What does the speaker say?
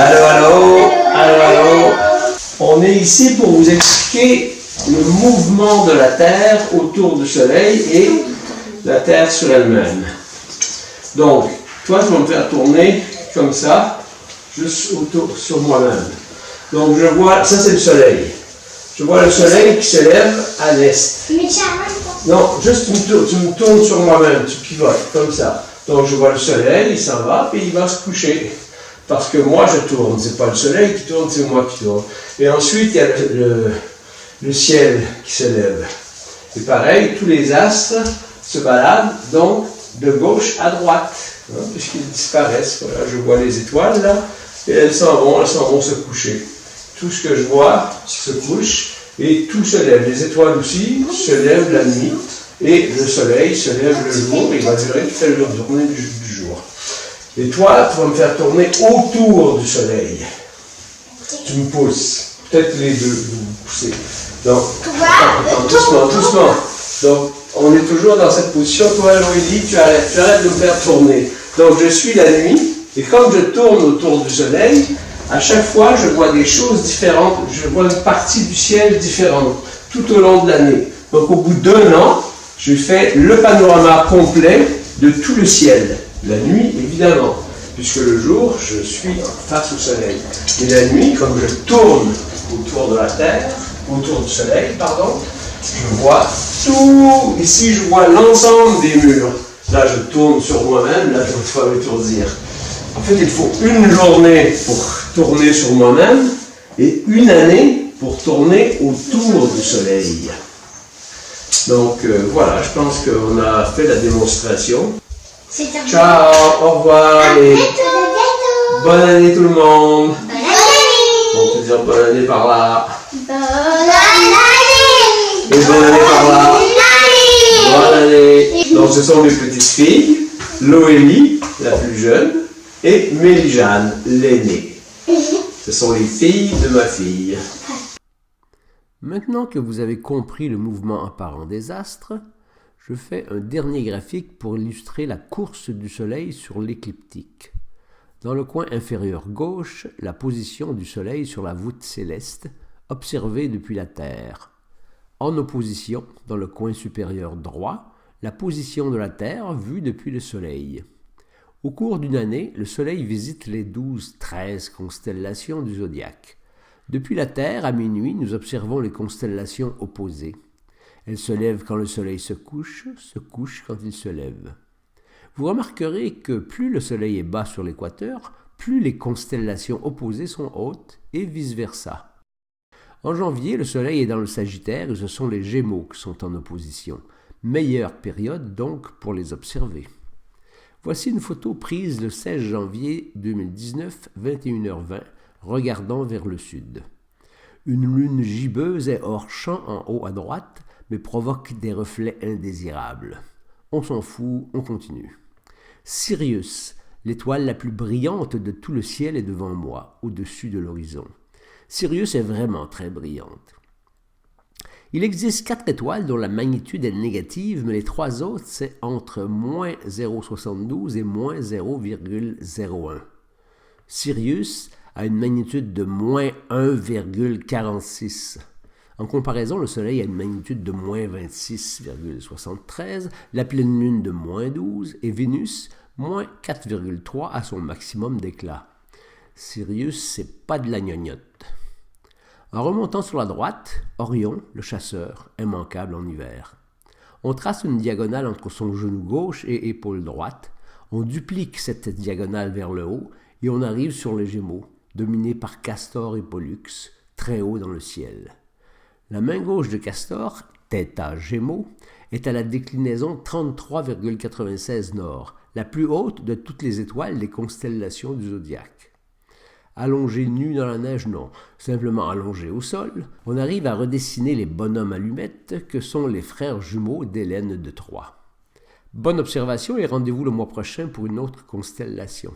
Allô, allô, allô, allô. On est ici pour vous expliquer le mouvement de la Terre autour du Soleil et la Terre sur elle-même. Donc, toi, tu vas me faire tourner comme ça, juste autour sur moi-même. Donc, je vois, ça c'est le Soleil. Je vois le Soleil qui se lève à l'est. Non, juste tu me tournes sur moi-même, tu pivotes comme ça. Donc, je vois le Soleil, il s'en va, puis il va se coucher. Parce que moi, je tourne. C'est pas le Soleil qui tourne, c'est moi qui tourne. Et ensuite, il y a le ciel qui se lève. Et pareil, tous les astres se baladent, donc, de gauche à droite, hein, puisqu'ils disparaissent. Voilà, je vois les étoiles, là, et elles s'en vont se coucher. Tout ce que je vois se couche, et tout se lève. Les étoiles aussi se lèvent la nuit, et le Soleil se lève le jour, et il va durer toute la journée du jour. Et toi, tu vas me faire tourner autour du Soleil. Tu me pousses. Peut-être les deux, vous me poussez. Donc, doucement, doucement. Donc, on est toujours dans cette position. Toi, Loélie, tu arrêtes de me faire tourner. Donc, je suis la nuit, et comme je tourne autour du Soleil, à chaque fois, je vois des choses différentes. Je vois une partie du ciel différente tout au long de l'année. Donc, au bout d'1 an, je fais le panorama complet de tout le ciel. La nuit, évidemment, puisque le jour, je suis face au Soleil. Et la nuit, comme je tourne autour de la Terre, autour du Soleil, pardon, je vois tout. Ici, je vois l'ensemble des murs. Là, je tourne sur moi-même, là, je vais m'étourdir. En fait, il faut une journée pour tourner sur moi-même et une année pour tourner autour du Soleil. Donc, voilà, je pense qu'on a fait la démonstration. Ciao, au revoir et bonne année tout le monde. Bonne année. On peut dire bonne année par là. Bonne année. Et bonne année par là. Bonne Bonne année. Donc ce sont mes petites filles, Loélie, la plus jeune, et Mélie-Jeanne, l'aînée. Ce sont les filles de ma fille. Maintenant que vous avez compris le mouvement apparent des astres, je fais un dernier graphique pour illustrer la course du Soleil sur l'écliptique. Dans le coin inférieur gauche, la position du Soleil sur la voûte céleste, observée depuis la Terre. En opposition, dans le coin supérieur droit, la position de la Terre vue depuis le Soleil. Au cours d'une année, le Soleil visite les 12-13 constellations du zodiaque. Depuis la Terre, à minuit, nous observons les constellations opposées. Elles se lèvent quand le Soleil se couche quand il se lève. Vous remarquerez que plus le Soleil est bas sur l'équateur, plus les constellations opposées sont hautes et vice-versa. En janvier, le Soleil est dans le Sagittaire et ce sont les Gémeaux qui sont en opposition. Meilleure période donc pour les observer. Voici une photo prise le 16 janvier 2019, 21h20, regardant vers le sud. Une lune gibbeuse est hors champ en haut à droite, mais provoque des reflets indésirables. On s'en fout, on continue. Sirius, l'étoile la plus brillante de tout le ciel est devant moi, au-dessus de l'horizon. Sirius est vraiment très brillante. Il existe 4 étoiles dont la magnitude est négative, mais les 3 autres, c'est entre moins 0,72 et moins 0,01. Sirius a une magnitude de moins 1,46. En comparaison, le Soleil a une magnitude de moins 26,73, la pleine lune de moins 12 et Vénus moins 4,3 à son maximum d'éclat. Sirius, c'est pas de la gnognotte. En remontant sur la droite, Orion, le chasseur, immanquable en hiver. On trace une diagonale entre son genou gauche et épaule droite. On duplique cette diagonale vers le haut et on arrive sur les Gémeaux, dominés par Castor et Pollux, très haut dans le ciel. La main gauche de Castor, Theta Gémeaux, est à la déclinaison 33,96 nord, la plus haute de toutes les étoiles des constellations du zodiaque. Allongé nu dans la neige, non, simplement allongé au sol, on arrive à redessiner les bonhommes allumettes que sont les frères jumeaux d'Hélène de Troie. Bonne observation et rendez-vous le mois prochain pour une autre constellation.